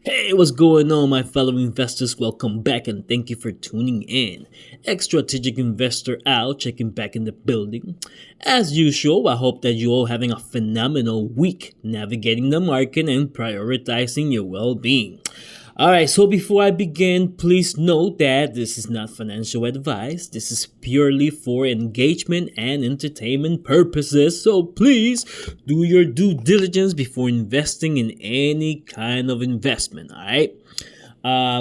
Hey, what's going on, my fellow investors? Welcome back and thank you for tuning in. Strategic Investor out, checking back in the building. As usual, I hope that you're all having a phenomenal week navigating the market and prioritizing your well being. Alright, so before I begin, please note that this is not financial advice. This is purely for engagement and entertainment purposes. So please do your due diligence before investing in any kind of investment. Alright?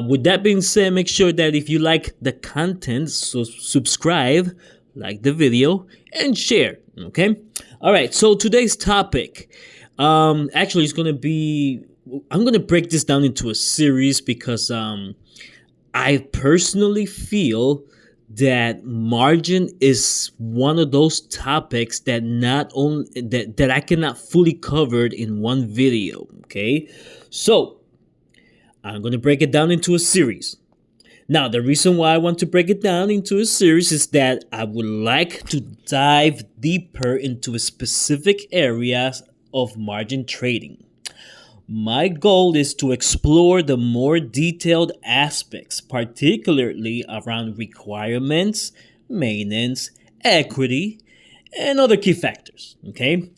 With that being said, make sure that if you like the content, so subscribe, like the video, and share. Okay? Alright, so today's topic actually is going to be I'm gonna break this down into a series because I personally feel that margin is one of those topics that not only that I cannot fully cover in one video. Okay, so I'm gonna break it down into a series. Now, the reason why I want to break it down into a series is that I would like to dive deeper into specific areas of margin trading. My goal is to explore the more detailed aspects, particularly around requirements, maintenance, equity, and other key factors. Okay?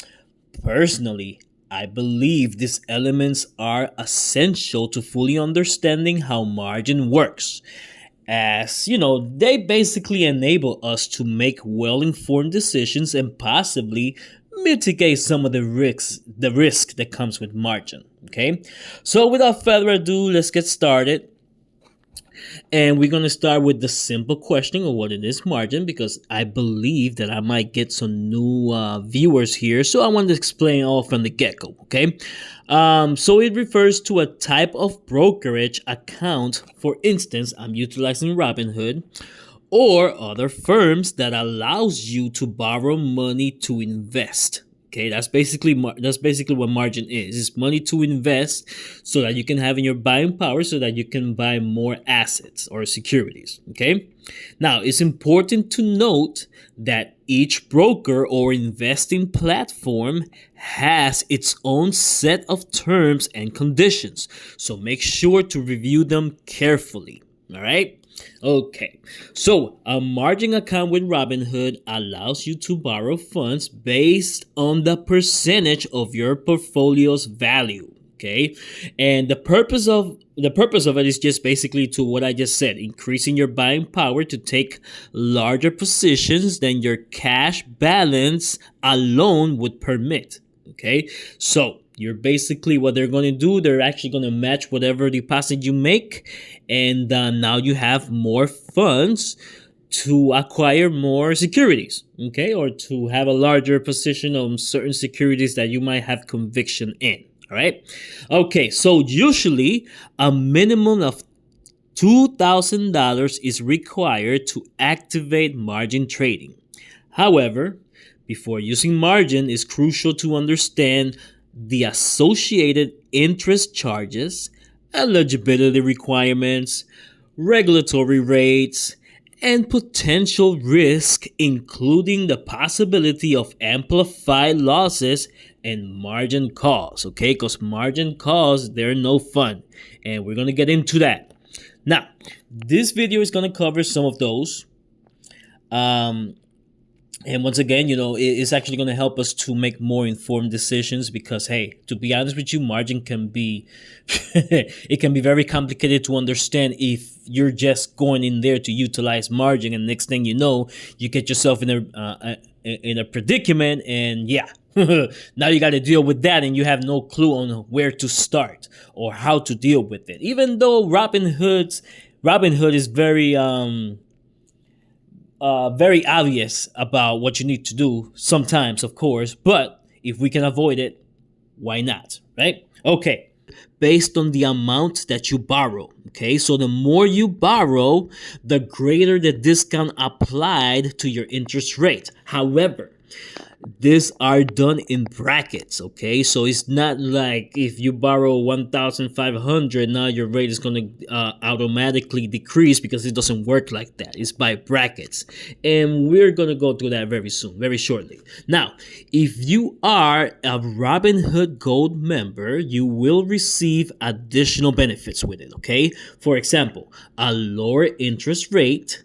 Personally, I believe these elements are essential to fully understanding how margin works. As you know, they basically enable us to make well-informed decisions and possibly mitigate some of the risk that comes with margin. Okay, so without further ado, let's get started. And we're going to start with the simple question of what it is margin, because I believe that I might get some new viewers here. So I want to explain all from the get-go, okay? So it refers to a type of brokerage account. For instance, I'm utilizing Robinhood or other firms that allows you to borrow money to invest. Okay, that's basically what margin is. It's money to invest so that you can have in your buying power so that you can buy more assets or securities. Okay, now it's important to note that each broker or investing platform has its own set of terms and conditions. So make sure to review them carefully. All right. Okay, so a margin account with Robinhood allows you to borrow funds based on the percentage of your portfolio's value. Okay, and the purpose of it is just basically to what I just said, increasing your buying power to take larger positions than your cash balance alone would permit. Okay, so you're basically what they're going to do. They're actually going to match whatever deposit you make, and now you have more funds to acquire more securities, okay, or to have a larger position on certain securities that you might have conviction in. All right. Okay. So usually a minimum of $2,000 is required to activate margin trading. However, before using margin, it's crucial to understand the associated interest charges, eligibility requirements, regulatory rates, and potential risk, including the possibility of amplified losses and margin calls. Okay, because margin calls, they're no fun, and we're going to get into that. Now, this video is going to cover some of those. And once again, it's actually going to help us to make more informed decisions because, hey, to be honest with you, margin can be, it can be very complicated to understand if you're just going in there to utilize margin, and next thing you know, you get yourself in a predicament, and yeah, now you got to deal with that, and you have no clue on where to start or how to deal with it. Even though Robinhood is very obvious about what you need to do sometimes, of course, but if we can avoid it, why not, right? Okay, based on the amount that you borrow, okay? So the more you borrow, the greater the discount applied to your interest rate. However, these are done in brackets, okay? So it's not like if you borrow 1,500, now your rate is going to automatically decrease, because it doesn't work like that. It's by brackets. And we're going to go through that very soon, very shortly. Now, if you are a Robinhood Gold member, you will receive additional benefits with it, okay? For example, a lower interest rate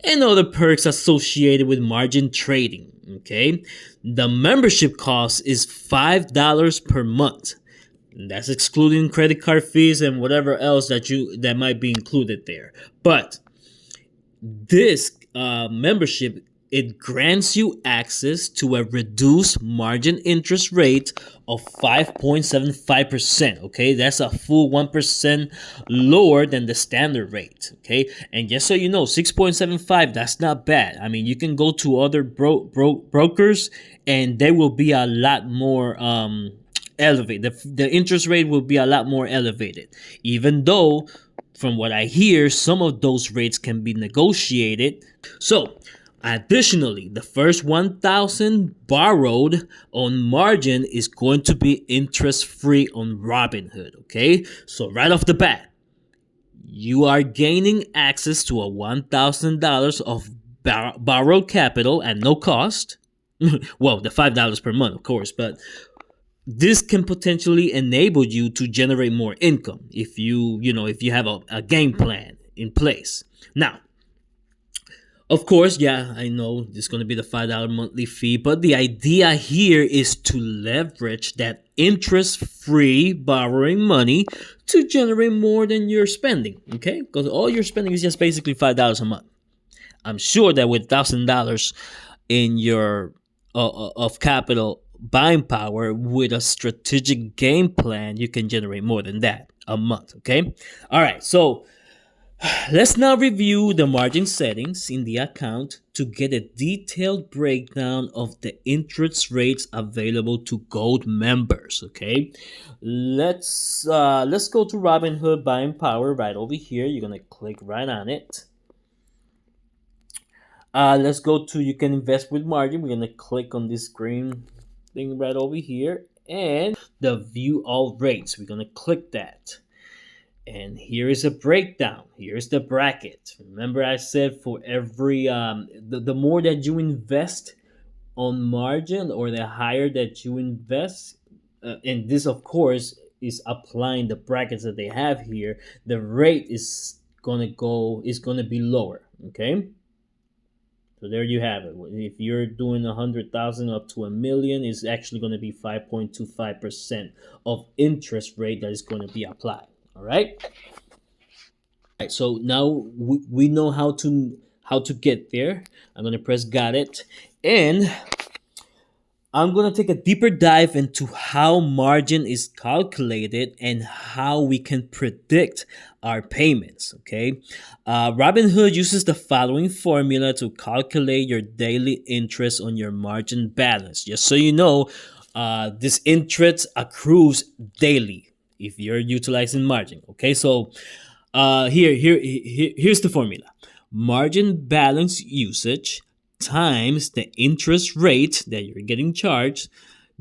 and other perks associated with margin trading. Okay, the membership cost is $5 per month. That's excluding credit card fees and whatever else that might be included there. But this membership, it grants you access to a reduced margin interest rate of 5.75%. Okay, that's a full 1% lower than the standard rate. Okay, and just so you know, 6.75, that's not bad. I mean, you can go to other brokers and they will be a lot more elevated. The interest rate will be a lot more elevated, even though from what I hear, some of those rates can be negotiated. So additionally, the first 1,000 borrowed on margin is going to be interest-free on Robinhood, okay? So right off the bat, you are gaining access to a $1,000 of borrowed capital at no cost. Well, the $5 per month, of course, but this can potentially enable you to generate more income if you have a game plan in place. Now, of course, yeah, I know there's going to be the $5 monthly fee, but the idea here is to leverage that interest-free borrowing money to generate more than you're spending, okay? Because all you're spending is just basically $5 a month. I'm sure that with $1,000 in your of capital buying power, with a strategic game plan, you can generate more than that a month, okay? All right, so let's now review the margin settings in the account to get a detailed breakdown of the interest rates available to Gold members, okay? Let's go to Robinhood buying power right over here. You're going to click right on it. Let's go to you can invest with margin. We're going to click on this green thing right over here, and the view all rates, we're going to click that, and here is a breakdown. Here's the bracket. Remember I said for every the more that you invest on margin, or the higher that you invest, and this of course is applying the brackets that they have here, the rate is gonna be lower, okay? So there you have it. If you're doing 100,000 up to $1 million, it's actually going to be 5.25% of interest rate that is going to be applied. All right. All right. So now we know how to get there. I'm going to press got it, and I'm going to take a deeper dive into how margin is calculated and how we can predict our payments, okay? Robinhood uses the following formula to calculate your daily interest on your margin balance. Just so you know, this interest accrues daily if you're utilizing margin, okay? So here's the formula. Margin balance usage times the interest rate that you're getting charged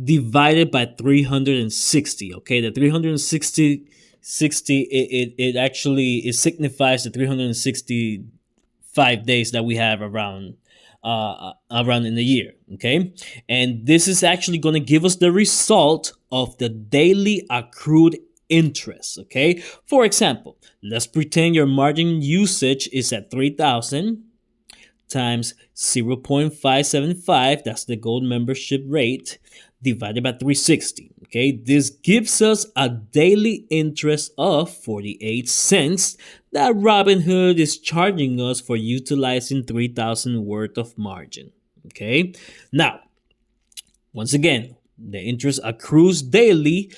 divided by 360. Okay, the 360 it actually signifies the 365 days that we have around in the year. Okay, and this is actually going to give us the result of the daily accrued interest. Okay, for example, let's pretend your margin usage is at 3,000 times 0.575, that's the Gold membership rate, divided by 360. Okay, this gives us a daily interest of 48 cents that Robinhood is charging us for utilizing 3,000 worth of margin. Okay, now, once again, the interest accrues daily,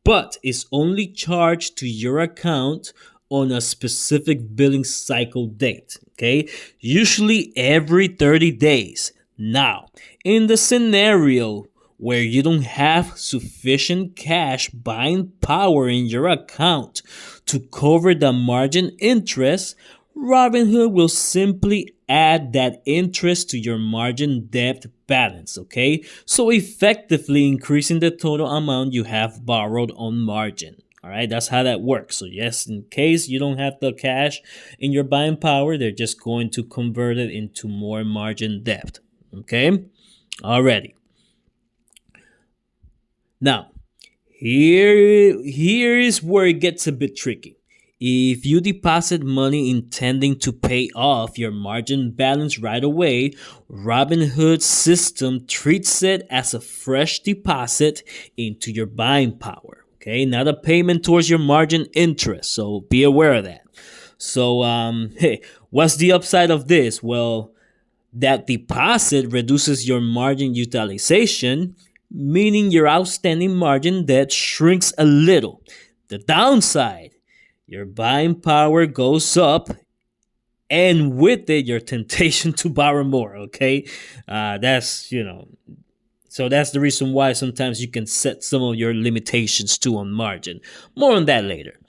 but is only charged to your account on a specific billing cycle date, okay? Usually every 30 days. Now, in the scenario where you don't have sufficient cash buying power in your account to cover the margin interest, Robinhood will simply add that interest to your margin debt balance, okay? So effectively increasing the total amount you have borrowed on margin. All right, that's how that works. So yes, in case you don't have the cash in your buying power, they're just going to convert it into more margin debt. Okay, already. Now, here is where it gets a bit tricky. If you deposit money intending to pay off your margin balance right away, Robinhood's system treats it as a fresh deposit into your buying power. Okay, not a payment towards your margin interest. So be aware of that. So, hey, what's the upside of this? Well, that deposit reduces your margin utilization, meaning your outstanding margin debt shrinks a little. The downside, your buying power goes up, and with it, your temptation to borrow more. Okay, so that's the reason why sometimes you can set some of your limitations too on margin. More on that later.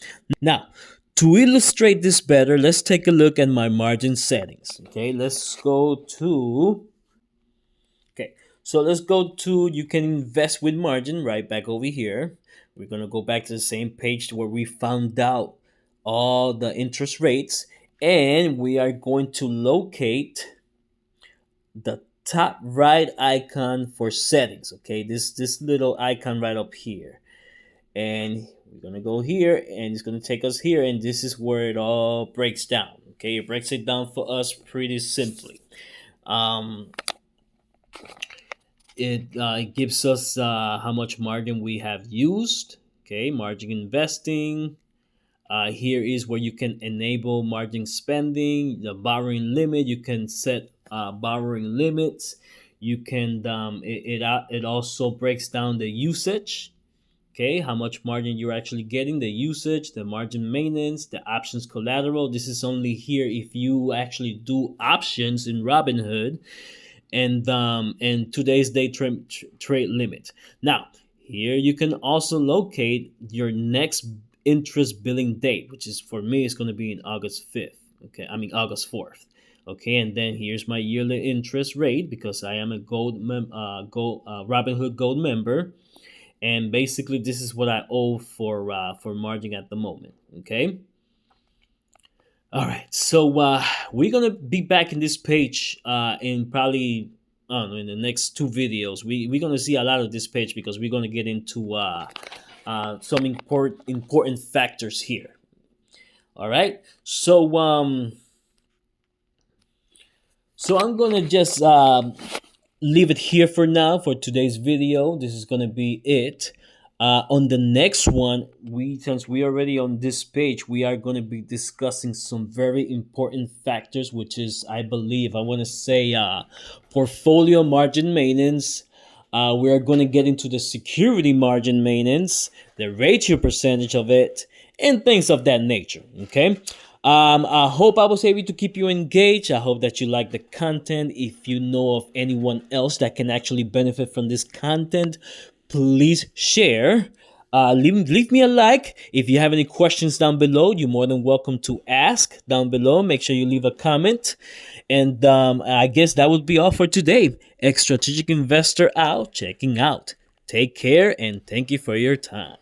Now, to illustrate this better, let's take a look at my margin settings. Okay, let's go to you can invest with margin right back over here. We're going to go back to the same page where we found out all the interest rates, and we are going to locate the top right icon for settings. Okay, this little icon right up here, and we're going to go here, and it's going to take us here, and this is where it all breaks down. Okay, it breaks it down for us pretty simply. It gives us how much margin we have used. Okay, margin investing. Here is where you can enable margin spending, the borrowing limit. You can set borrowing limits. You can it also breaks down the usage. Okay, how much margin you're actually getting, the usage, the margin maintenance, the options collateral. This is only here if you actually do options in Robinhood, and today's day trade limit. Now, here you can also locate your next interest billing date, which is for me is going to be in August 5th. Okay, I mean August 4th. Okay, and then here's my yearly interest rate because I am a Robinhood Gold member, and basically this is what I owe for margin at the moment. Okay. All right, so we're gonna be back in this page in probably I don't know, in the next two videos. We're gonna see a lot of this page because we're gonna get into some important factors here. All right, so I'm gonna just leave it here for now for today's video. This is gonna be it. On the next one, since we are already on this page, we are going to be discussing some very important factors, which is, I want to say, portfolio margin maintenance. We are going to get into the security margin maintenance, the ratio percentage of it, and things of that nature. Okay. I hope I was able to keep you engaged. I hope that you like the content. If you know of anyone else that can actually benefit from this content, please share. Leave me a like. If you have any questions down below, you're more than welcome to ask down below. Make sure you leave a comment. And I guess that would be all for today. Strategic Investor out, checking out. Take care and thank you for your time.